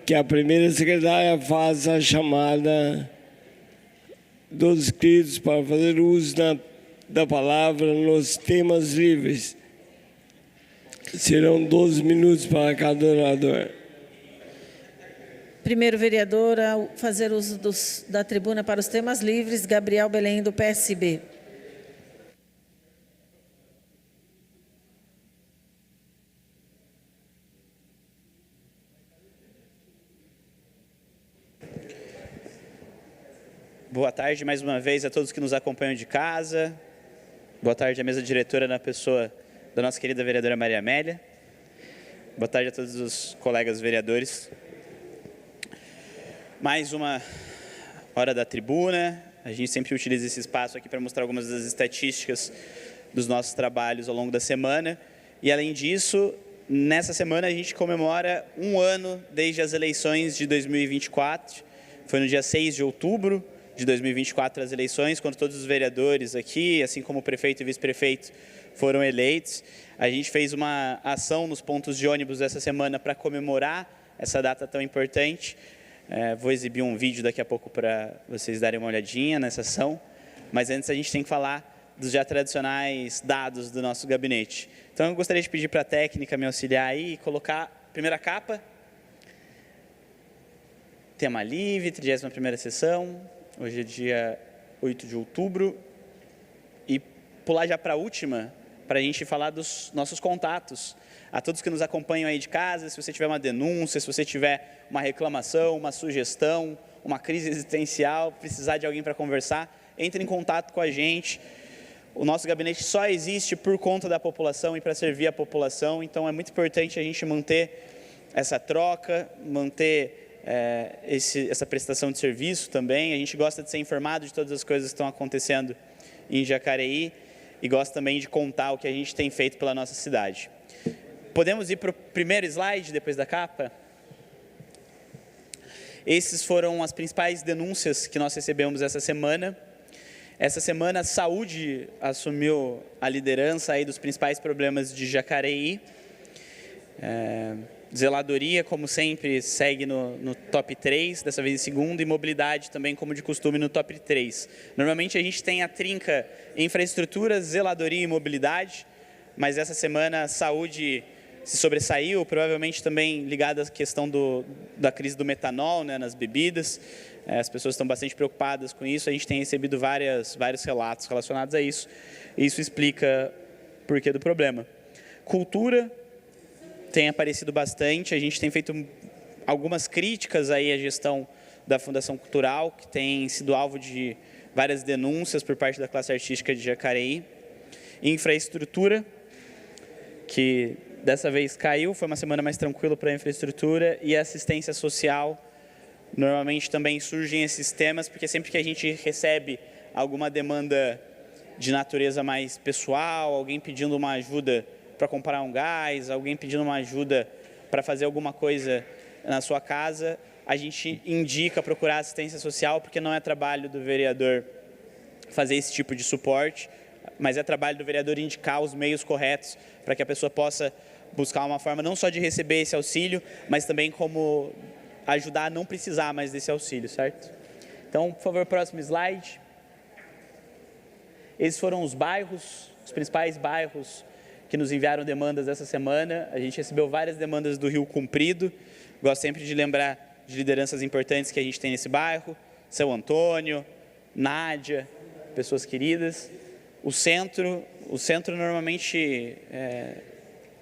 Que a primeira secretária faça a chamada dos inscritos para fazer uso da palavra nos temas livres. Serão 12 minutos para cada orador. Primeiro vereador a fazer uso da tribuna para os temas livres, Gabriel Belém, do PSB. Boa tarde mais uma vez a todos que nos acompanham de casa. Boa tarde à mesa diretora na pessoa da nossa querida vereadora Maria Amélia. Boa tarde a todos os colegas vereadores. Mais uma hora da tribuna. A gente sempre utiliza esse espaço aqui para mostrar algumas das estatísticas dos nossos trabalhos ao longo da semana. E além disso, nessa semana a gente comemora um ano desde as eleições de 2024. Foi no dia 6 de outubro de 2024 as eleições, quando todos os vereadores aqui, assim como o prefeito e vice-prefeito, foram eleitos. A gente fez uma ação nos pontos de ônibus essa semana para comemorar essa data tão importante. Vou exibir um vídeo daqui a pouco para vocês darem uma olhadinha nessa ação, mas antes a gente tem que falar dos já tradicionais dados do nosso gabinete. Então eu gostaria de pedir para a técnica me auxiliar aí e colocar a primeira capa. Tema livre, 31ª sessão. Hoje é dia 8 de outubro, e pular já para a última, para a gente falar dos nossos contatos. A todos que nos acompanham aí de casa, se você tiver uma denúncia, se você tiver uma reclamação, uma sugestão, uma crise existencial, precisar de alguém para conversar, entre em contato com a gente. O nosso gabinete só existe por conta da população e para servir a população, então é muito importante a gente manter essa troca, manter essa prestação de serviço também. A gente gosta de ser informado de todas as coisas que estão acontecendo em Jacareí e gosta também de contar o que a gente tem feito pela nossa cidade. Podemos ir para o primeiro slide, depois da capa? Esses foram as principais denúncias que nós recebemos essa semana. Essa semana a saúde assumiu a liderança aí dos principais problemas de Jacareí. Zeladoria, como sempre, segue no top 3, dessa vez em segundo, e mobilidade também, como de costume, no top 3. Normalmente a gente tem a trinca infraestrutura, zeladoria e mobilidade, mas essa semana a saúde se sobressaiu, provavelmente também ligada à questão da crise do metanol, né, nas bebidas. As pessoas estão bastante preocupadas com isso, a gente tem recebido vários relatos relacionados a isso, e isso explica o porquê do problema. Cultura tem aparecido bastante, a gente tem feito algumas críticas aí à gestão da Fundação Cultural, que tem sido alvo de várias denúncias por parte da classe artística de Jacareí. Infraestrutura, que dessa vez caiu, foi uma semana mais tranquila para a infraestrutura, e assistência social. Normalmente também surgem esses temas, porque sempre que a gente recebe alguma demanda de natureza mais pessoal, alguém pedindo uma ajuda para comprar um gás, alguém pedindo uma ajuda para fazer alguma coisa na sua casa, a gente indica procurar assistência social, porque não é trabalho do vereador fazer esse tipo de suporte, mas é trabalho do vereador indicar os meios corretos para que a pessoa possa buscar uma forma não só de receber esse auxílio, mas também como ajudar a não precisar mais desse auxílio, certo? Então, por favor, próximo slide. Esses foram os bairros, os principais bairros que nos enviaram demandas essa semana. A gente recebeu várias demandas do Rio Comprido. Gosto sempre de lembrar de lideranças importantes que a gente tem nesse bairro. São Antônio, Nádia, pessoas queridas. O centro normalmente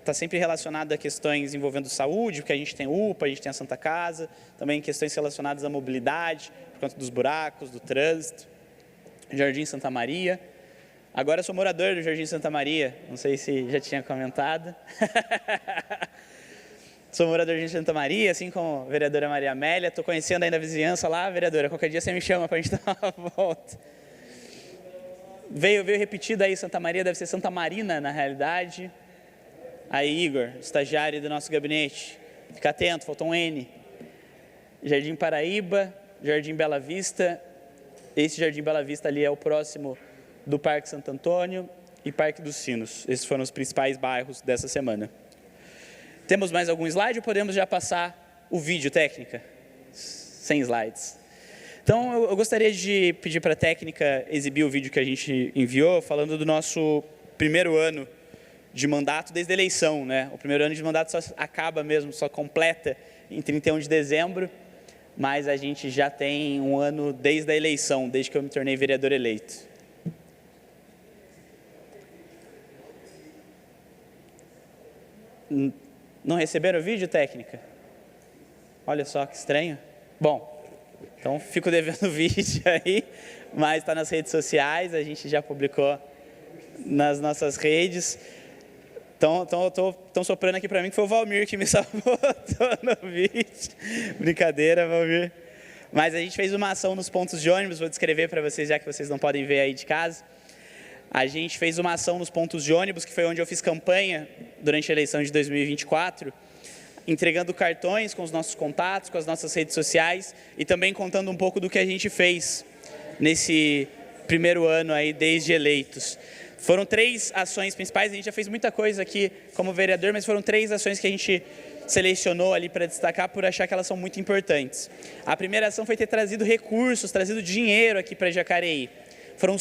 está sempre relacionado a questões envolvendo saúde, porque a gente tem UPA, a gente tem a Santa Casa, também questões relacionadas à mobilidade, por conta dos buracos, do trânsito. Jardim Santa Maria. Agora eu sou morador do Jardim Santa Maria, não sei se já tinha comentado. Sou morador do Jardim Santa Maria, assim como a vereadora Maria Amélia. Estou conhecendo ainda a vizinhança lá, vereadora. Qualquer dia você me chama para a gente dar uma volta. Veio repetido aí Santa Maria, deve ser Santa Marina na realidade. Aí Igor, estagiário do nosso gabinete. Fica atento, faltou um N. Jardim Paraíba, Jardim Bela Vista. Esse Jardim Bela Vista ali é o próximo do Parque Santo Antônio e Parque dos Sinos. Esses foram os principais bairros dessa semana. Temos mais algum slide ou podemos já passar o vídeo, técnica. Sem slides. Então, eu gostaria de pedir para a técnica exibir o vídeo que a gente enviou, falando do nosso primeiro ano de mandato desde a eleição, né? O primeiro ano de mandato só acaba mesmo, só completa em 31 de dezembro, mas a gente já tem um ano desde a eleição, desde que eu me tornei vereador eleito. Não receberam o vídeo, técnica? Olha só que estranho. Bom, então fico devendo o vídeo aí, mas está nas redes sociais, a gente já publicou nas nossas redes. Estão soprando aqui para mim que foi o Valmir que me salvou no vídeo. Brincadeira, Valmir. Mas a gente fez uma ação nos pontos de ônibus, vou descrever para vocês, já que vocês não podem ver aí de casa. A gente fez uma ação nos pontos de ônibus, que foi onde eu fiz campanha durante a eleição de 2024, entregando cartões com os nossos contatos, com as nossas redes sociais e também contando um pouco do que a gente fez nesse primeiro ano aí desde eleitos. Foram 3 ações principais, a gente já fez muita coisa aqui como vereador, mas foram 3 ações que a gente selecionou ali para destacar por achar que elas são muito importantes. A primeira ação foi ter trazido recursos, trazido dinheiro aqui para Jacareí. Foram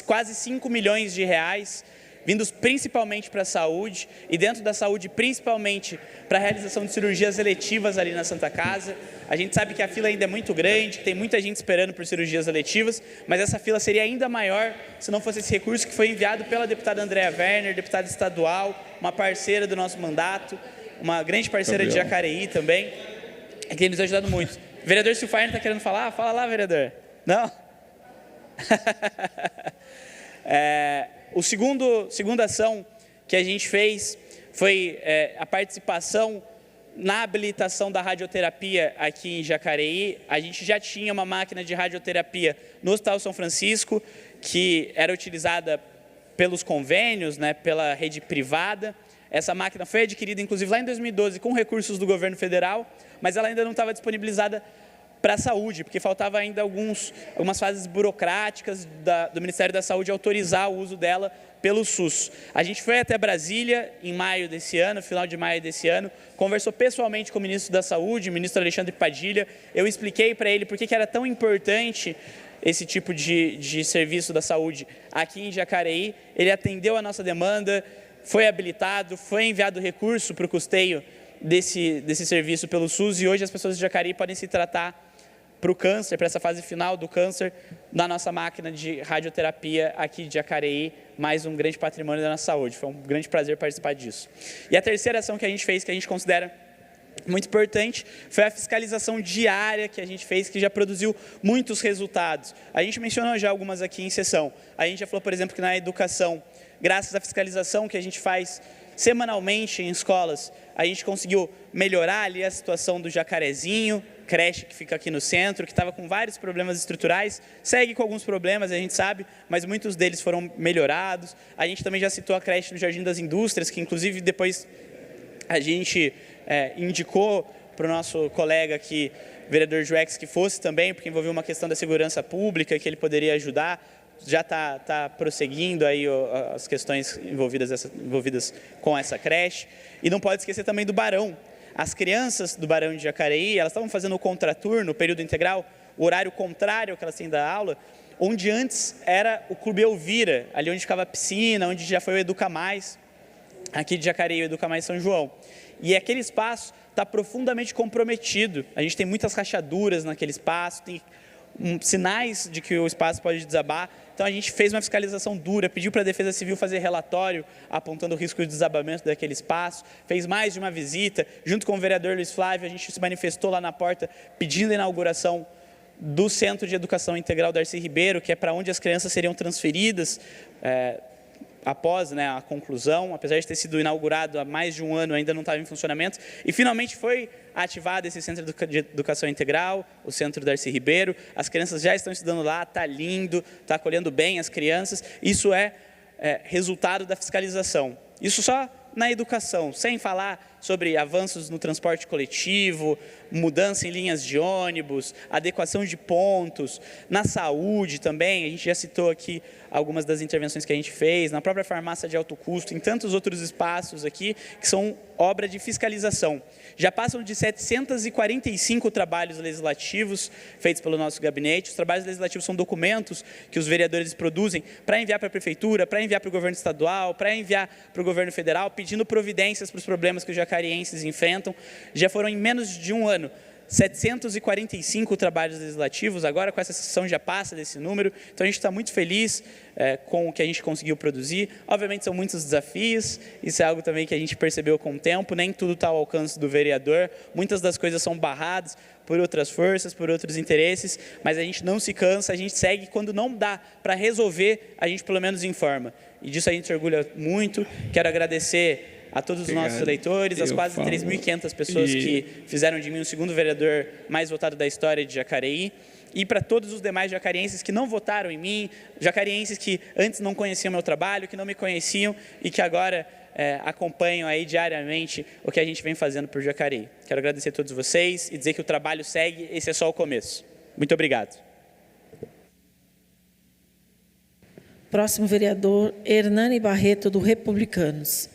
quase 5 milhões de reais, vindos principalmente para a saúde, e dentro da saúde principalmente para a realização de cirurgias eletivas ali na Santa Casa. A gente sabe que a fila ainda é muito grande, que tem muita gente esperando por cirurgias eletivas, mas essa fila seria ainda maior se não fosse esse recurso que foi enviado pela deputada Andréa Werner, deputada estadual, uma parceira do nosso mandato, uma grande parceira de Jacareí também, que tem nos ajudado muito. O vereador Silfair está querendo falar? Fala lá, vereador. Não? Segunda ação que a gente fez foi a participação na habilitação da radioterapia aqui em Jacareí. A gente já tinha uma máquina de radioterapia no Hospital São Francisco, que era utilizada pelos convênios, né, pela rede privada. Essa máquina foi adquirida, inclusive, lá em 2012, com recursos do governo federal, mas ela ainda não estava disponibilizada para a saúde, porque faltava ainda algumas fases burocráticas do Ministério da Saúde autorizar o uso dela pelo SUS. A gente foi até Brasília em maio desse ano, final de maio desse ano, conversou pessoalmente com o ministro da Saúde, o ministro Alexandre Padilha. Eu expliquei para ele por que era tão importante esse tipo de serviço da saúde aqui em Jacareí. Ele atendeu a nossa demanda, foi habilitado, foi enviado recurso para o custeio desse serviço pelo SUS, e hoje as pessoas de Jacareí podem se tratar para o câncer, para essa fase final do câncer, na nossa máquina de radioterapia aqui de Jacareí, mais um grande patrimônio da nossa saúde. Foi um grande prazer participar disso. E a terceira ação que a gente fez, que a gente considera muito importante, foi a fiscalização diária que a gente fez, que já produziu muitos resultados. A gente mencionou já algumas aqui em sessão. A gente já falou, por exemplo, que na educação, graças à fiscalização que a gente faz semanalmente em escolas, a gente conseguiu melhorar ali a situação do Jacarezinho, creche que fica aqui no centro, que estava com vários problemas estruturais, segue com alguns problemas, a gente sabe, mas muitos deles foram melhorados. A gente também já citou a creche no Jardim das Indústrias, que inclusive depois a gente indicou para o nosso colega aqui, vereador Juex, que fosse também, porque envolveu uma questão da segurança pública, que ele poderia ajudar. Já está prosseguindo aí as questões envolvidas com essa creche. E não pode esquecer também do Barão. As crianças do Barão de Jacareí, elas estavam fazendo o contraturno, período integral, o horário contrário ao que elas têm da aula, onde antes era o Clube Elvira, ali onde ficava a piscina, onde já foi o Educa Mais, aqui de Jacareí, o Educa Mais São João. E aquele espaço está profundamente comprometido. A gente tem muitas rachaduras naquele espaço, tem sinais de que o espaço pode desabar. Então a gente fez uma fiscalização dura, pediu para a Defesa Civil fazer relatório apontando o risco de desabamento daquele espaço, fez mais de uma visita, junto com o vereador Luiz Flávio, a gente se manifestou lá na porta pedindo a inauguração do Centro de Educação Integral Darcy Ribeiro, que é para onde as crianças seriam transferidas após, né, a conclusão. Apesar de ter sido inaugurado há mais de um ano, ainda não estava em funcionamento, e finalmente foi ativado esse Centro de Educação Integral, o Centro Darcy Ribeiro. As crianças já estão estudando lá, está lindo, está acolhendo bem as crianças. Isso é resultado da fiscalização. Isso só na educação, sem falar sobre avanços no transporte coletivo, mudança em linhas de ônibus, adequação de pontos, na saúde também, a gente já citou aqui algumas das intervenções que a gente fez, na própria farmácia de alto custo, em tantos outros espaços aqui, que são obra de fiscalização. Já passam de 745 trabalhos legislativos feitos pelo nosso gabinete. Os trabalhos legislativos são documentos que os vereadores produzem para enviar para a prefeitura, para enviar para o governo estadual, para enviar para o governo federal, pedindo providências para os problemas que os jacarienses enfrentam. Já foram em menos de um ano 745 trabalhos legislativos, agora com essa sessão já passa desse número, então a gente está muito feliz com o que a gente conseguiu produzir. Obviamente são muitos desafios, isso é algo também que a gente percebeu com o tempo, nem tudo está ao alcance do vereador, muitas das coisas são barradas por outras forças, por outros interesses, mas a gente não se cansa, a gente segue, quando não dá para resolver, a gente pelo menos informa, e disso a gente se orgulha muito. Quero agradecer a todos os nossos eleitores, as quase 3.500 pessoas que fizeram de mim o segundo vereador mais votado da história de Jacareí, e para todos os demais jacarienses que não votaram em mim, jacarienses que antes não conheciam meu trabalho, que não me conheciam e que agora acompanham aí diariamente o que a gente vem fazendo por Jacareí. Quero agradecer a todos vocês e dizer que o trabalho segue, esse é só o começo. Muito obrigado. Próximo vereador, Hernani Barreto, do Republicanos.